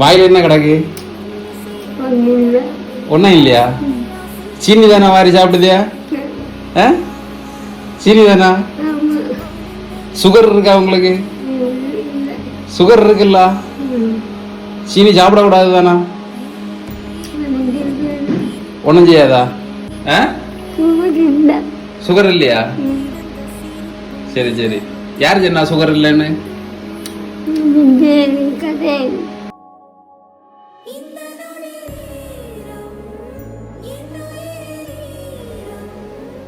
வாயில என்ன கிடக்கு? ஒன்றும் இல்லையா? சீனி தானே வாரி சாப்பிடுதியா? சீனி தானா? சுகர் இருக்கா உங்களுக்கு? சுகர் இருக்குல்ல? சீனி சாப்பிடக்கூடாது தானா? ஒன்றும் செய்யாதா? சுகர் இல்லையா? சரி சரி. யார் சொன்னா சுகர் இல்லைன்னு?